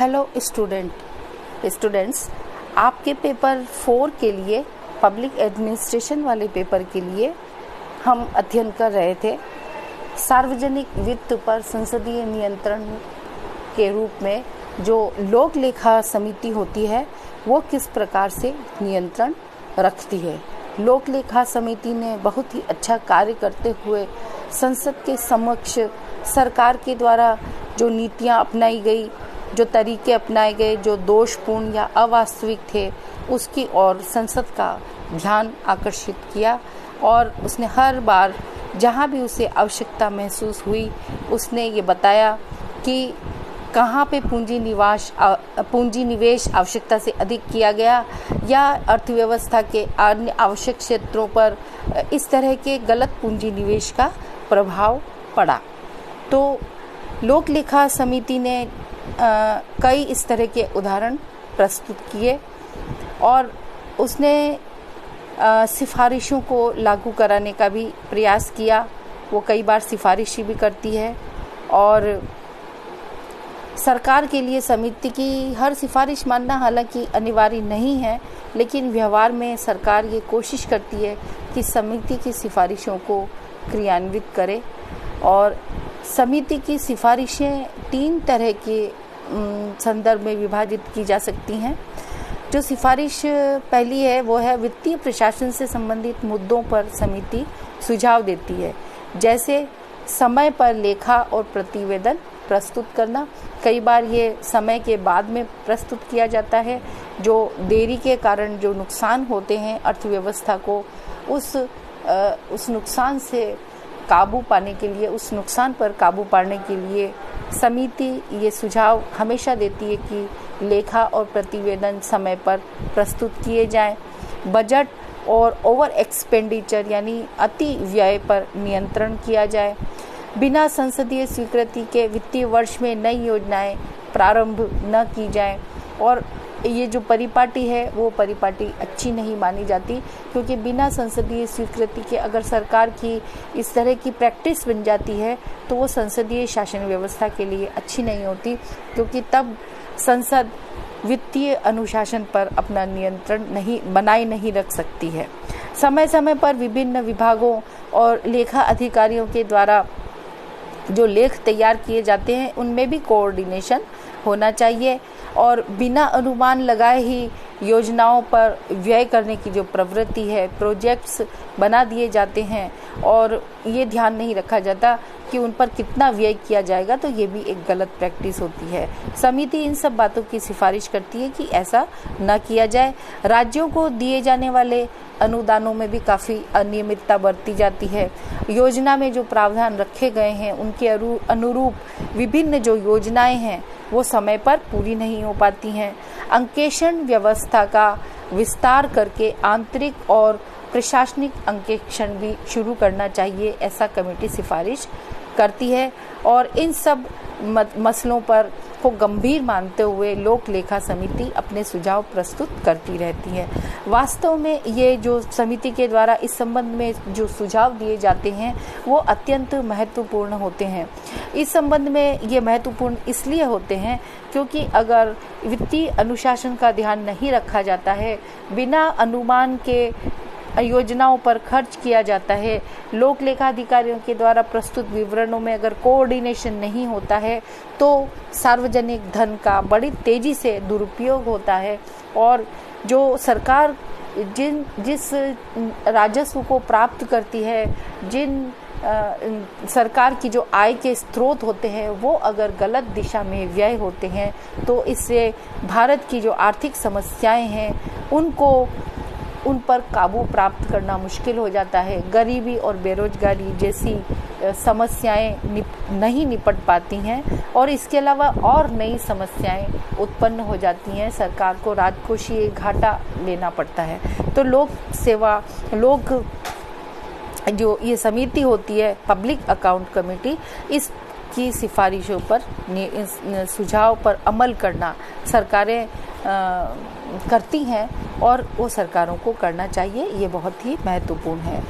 Hello students, आपके paper 4 के लिए पब्लिक एडमिनिस्ट्रेशन वाले पेपर के लिए हम अध्ययन कर रहे थे सार्वजनिक वित्त पर संसदीय नियंत्रण के रूप में जो लोक लेखा समिति होती है वो किस प्रकार से नियंत्रण रखती है। लोक लेखा समिति ने बहुत ही अच्छा कार्य करते हुए संसद के समक्ष सरकार के द्वारा जो नीतियां अपनाई गई, जो तरीके अपनाए गए, जो दोषपूर्ण या अवास्तविक थे, उसकी ओर संसद का ध्यान आकर्षित किया और उसने हर बार जहां भी उसे आवश्यकता महसूस हुई उसने ये बताया कि कहाँ पे पूंजी निवेश आवश्यकता से अधिक किया गया या अर्थव्यवस्था के अन्य आवश्यक क्षेत्रों पर इस तरह के गलत पूंजी निवेश का प्रभाव पड़ा। तो लोक लेखा समिति ने कई इस तरह के उदाहरण प्रस्तुत किए और उसने सिफारिशों को लागू कराने का भी प्रयास किया। वो कई बार सिफारिश भी करती है और सरकार के लिए समिति की हर सिफारिश मानना हालांकि अनिवार्य नहीं है, लेकिन व्यवहार में सरकार ये कोशिश करती है कि समिति की सिफारिशों को क्रियान्वित करे। और समिति की सिफारिशें 3 तरह के संदर्भ में विभाजित की जा सकती हैं। जो सिफारिश पहली है वो है वित्तीय प्रशासन से संबंधित मुद्दों पर समिति सुझाव देती है, जैसे समय पर लेखा और प्रतिवेदन प्रस्तुत करना। कई बार ये समय के बाद में प्रस्तुत किया जाता है। जो देरी के कारण जो नुकसान होते हैं अर्थव्यवस्था को, उस नुकसान से काबू पाने के लिए, उस नुकसान पर काबू पाने के लिए समिति ये सुझाव हमेशा देती है कि लेखा और प्रतिवेदन समय पर प्रस्तुत किए जाएं। बजट और ओवर एक्सपेंडिचर यानी अति व्यय पर नियंत्रण किया जाए। बिना संसदीय स्वीकृति के वित्तीय वर्ष में नई योजनाएं प्रारंभ न की जाएं। और ये जो परिपाटी है वो परिपाटी अच्छी नहीं मानी जाती, क्योंकि बिना संसदीय स्वीकृति के अगर सरकार की इस तरह की प्रैक्टिस बन जाती है तो वो संसदीय शासन व्यवस्था के लिए अच्छी नहीं होती, क्योंकि तब संसद वित्तीय अनुशासन पर अपना नियंत्रण बनाए नहीं रख सकती है। समय समय पर विभिन्न विभागों और लेखा अधिकारियों के द्वारा जो लेख तैयार किए जाते हैं उनमें भी कोऑर्डिनेशन होना चाहिए और बिना अनुमान लगाए ही योजनाओं पर व्यय करने की जो प्रवृत्ति है, प्रोजेक्ट्स बना दिए जाते हैं और ये ध्यान नहीं रखा जाता कि उन पर कितना व्यय किया जाएगा, तो ये भी एक गलत प्रैक्टिस होती है। समिति इन सब बातों की सिफारिश करती है कि ऐसा न किया जाए। राज्यों को दिए जाने वाले अनुदानों में भी काफ़ी अनियमितता बरती जाती है। योजना में जो प्रावधान रखे गए हैं उनके अनुरूप विभिन्न जो योजनाएं हैं वो समय पर पूरी नहीं हो पाती हैं। अंकेक्षण व्यवस्था का विस्तार करके आंतरिक और प्रशासनिक अंकेक्षण भी शुरू करना चाहिए, ऐसा कमेटी सिफारिश करती है। और इन सब मसलों पर को गंभीर मानते हुए लोक लेखा समिति अपने सुझाव प्रस्तुत करती रहती है। वास्तव में ये जो समिति के द्वारा इस संबंध में जो सुझाव दिए जाते हैं वो अत्यंत महत्वपूर्ण होते हैं। इस संबंध में ये महत्वपूर्ण इसलिए होते हैं क्योंकि अगर वित्तीय अनुशासन का ध्यान नहीं रखा जाता है, बिना अनुमान के योजनाओं पर खर्च किया जाता है, लोक लेखा अधिकारियों के द्वारा प्रस्तुत विवरणों में अगर कोऑर्डिनेशन नहीं होता है तो सार्वजनिक धन का बड़ी तेजी से दुरुपयोग होता है और जो सरकार जिस राजस्व को प्राप्त करती है, जिन सरकार की जो आय के स्रोत होते हैं वो अगर गलत दिशा में व्यय होते हैं तो इससे भारत की जो आर्थिक समस्याएं हैं उन पर काबू प्राप्त करना मुश्किल हो जाता है। गरीबी और बेरोजगारी जैसी समस्याएं नहीं निपट पाती हैं और इसके अलावा और नई समस्याएं उत्पन्न हो जाती हैं। सरकार को राजकोषीय घाटा लेना पड़ता है। तो जो ये समिति होती है पब्लिक अकाउंट कमेटी, इसकी सिफारिशों पर सुझाव पर अमल करना सरकारें करती हैं और वो सरकारों को करना चाहिए। ये बहुत ही महत्वपूर्ण है।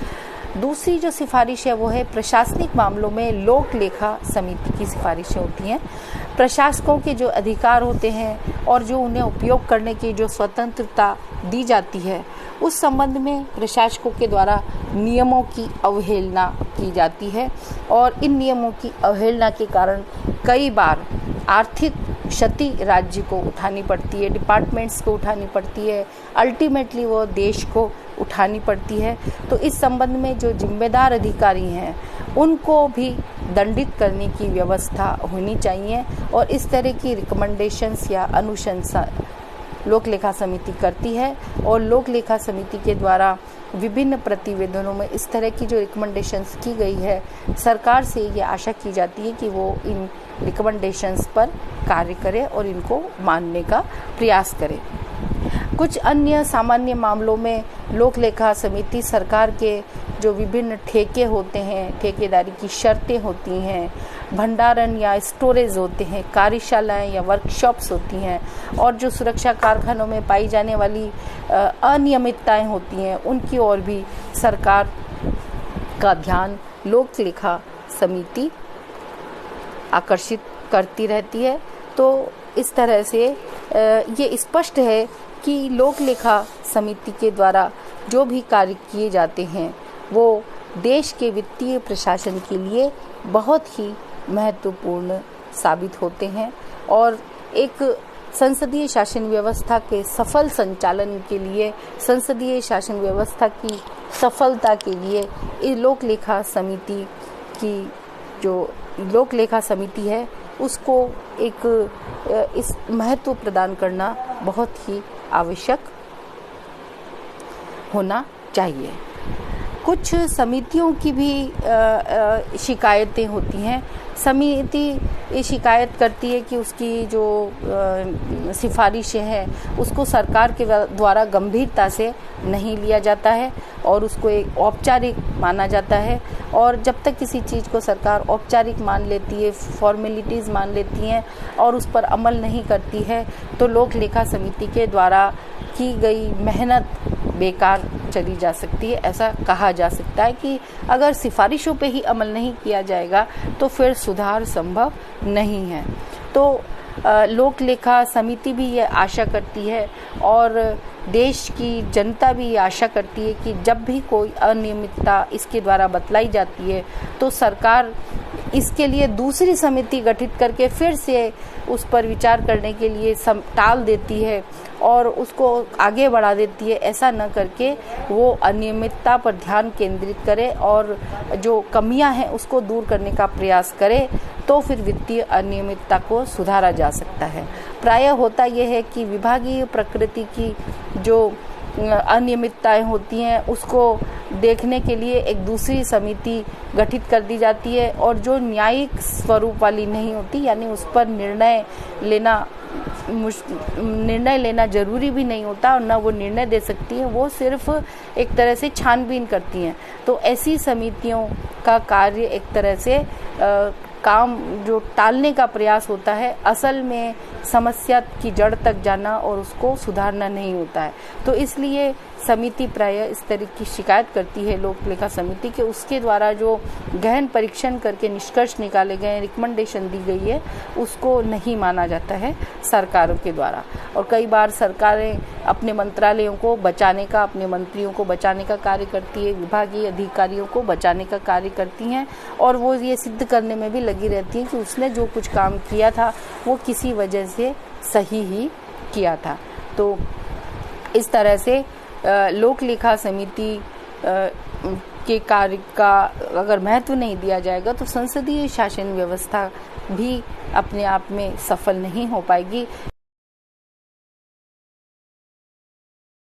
दूसरी जो सिफारिश है वो है प्रशासनिक मामलों में लोक लेखा समिति की सिफारिशें होती हैं। प्रशासकों के जो अधिकार होते हैं और जो उन्हें उपयोग करने की जो स्वतंत्रता दी जाती है, उस संबंध में प्रशासकों के द्वारा नियमों की अवहेलना की जाती है और इन नियमों की अवहेलना के कारण कई बार आर्थिक क्षति राज्य को उठानी पड़ती है, डिपार्टमेंट्स को उठानी पड़ती है, अल्टीमेटली वो देश को उठानी पड़ती है। तो इस संबंध में जो जिम्मेदार अधिकारी हैं उनको भी दंडित करने की व्यवस्था होनी चाहिए और इस तरह की रिकमेंडेशंस या अनुशंसा लोक लेखा समिति करती है और लोक लेखा समिति के द्वारा विभिन्न प्रतिवेदनों में इस तरह की जो रिकमेंडेशंस की गई है, सरकार से ये आशा की जाती है कि वो इन रिकमेंडेशंस पर कार्य करे और इनको मानने का प्रयास करे। कुछ अन्य सामान्य मामलों में लोक लेखा समिति सरकार के जो विभिन्न ठेके होते हैं, ठेकेदारी की शर्तें होती हैं, भंडारण या स्टोरेज होते हैं, कार्यशालाएं या वर्कशॉप्स होती हैं और जो सुरक्षा कारखानों में पाई जाने वाली अनियमितताएं होती हैं, उनकी ओर भी सरकार का ध्यान लोक लेखा समिति आकर्षित करती रहती है। तो इस तरह से ये स्पष्ट है कि लोक लेखा समिति के द्वारा जो भी कार्य किए जाते हैं वो देश के वित्तीय प्रशासन के लिए बहुत ही महत्वपूर्ण साबित होते हैं और एक संसदीय शासन व्यवस्था के सफल संचालन के लिए, संसदीय शासन व्यवस्था की सफलता के लिए इस लोक लेखा समिति की जो लोक लेखा समिति है उसको एक इस महत्व प्रदान करना बहुत ही आवश्यक होना चाहिए। कुछ समितियों की भी शिकायतें होती हैं। समिति ये शिकायत करती है कि उसकी जो सिफारिशें हैं उसको सरकार के द्वारा गंभीरता से नहीं लिया जाता है और उसको एक औपचारिक माना जाता है और जब तक किसी चीज़ को सरकार औपचारिक मान लेती है, फॉर्मेलिटीज़ मान लेती हैं और उस पर अमल नहीं करती है तो लोक लेखा समिति के द्वारा की गई मेहनत बेकार चली जा सकती है। ऐसा कहा जा सकता है कि अगर सिफारिशों पे ही अमल नहीं किया जाएगा तो फिर सुधार संभव नहीं है। तो लोक लेखा समिति भी ये आशा करती है और देश की जनता भी ये आशा करती है कि जब भी कोई अनियमितता इसके द्वारा बतलाई जाती है तो सरकार इसके लिए दूसरी समिति गठित करके फिर से उस पर विचार करने के लिए टाल देती है और उसको आगे बढ़ा देती है। ऐसा न करके वो अनियमितता पर ध्यान केंद्रित करे और जो कमियां हैं उसको दूर करने का प्रयास करे तो फिर वित्तीय अनियमितता को सुधारा जा सकता है। प्रायः होता यह है कि विभागीय प्रकृति की जो अनियमितताएं होती हैं उसको देखने के लिए एक दूसरी समिति गठित कर दी जाती है और जो न्यायिक स्वरूप वाली नहीं होती, यानी उस पर निर्णय लेना जरूरी भी नहीं होता और न वो निर्णय दे सकती है, वो सिर्फ एक तरह से छानबीन करती हैं। तो ऐसी समितियों का कार्य एक तरह से काम जो टालने का प्रयास होता है, असल में समस्या की जड़ तक जाना और उसको सुधारना नहीं होता है। तो इसलिए समिति प्रायः इस तरह की शिकायत करती है लोक लेखा समिति के उसके द्वारा जो गहन परीक्षण करके निष्कर्ष निकाले गए, रिकमेंडेशन दी गई है, उसको नहीं माना जाता है सरकारों के द्वारा। और कई बार सरकारें अपने मंत्रालयों को बचाने का, अपने मंत्रियों को बचाने का कार्य करती है, विभागीय अधिकारियों को बचाने का कार्य करती हैं और वो ये सिद्ध करने में भी लगी रहती हैं कि उसने जो कुछ काम किया था वो किसी वजह से सही ही किया था। तो इस तरह से लोक लेखा समिति के कार्य का अगर महत्व नहीं दिया जाएगा तो संसदीय शासन व्यवस्था भी अपने आप में सफल नहीं हो पाएगी।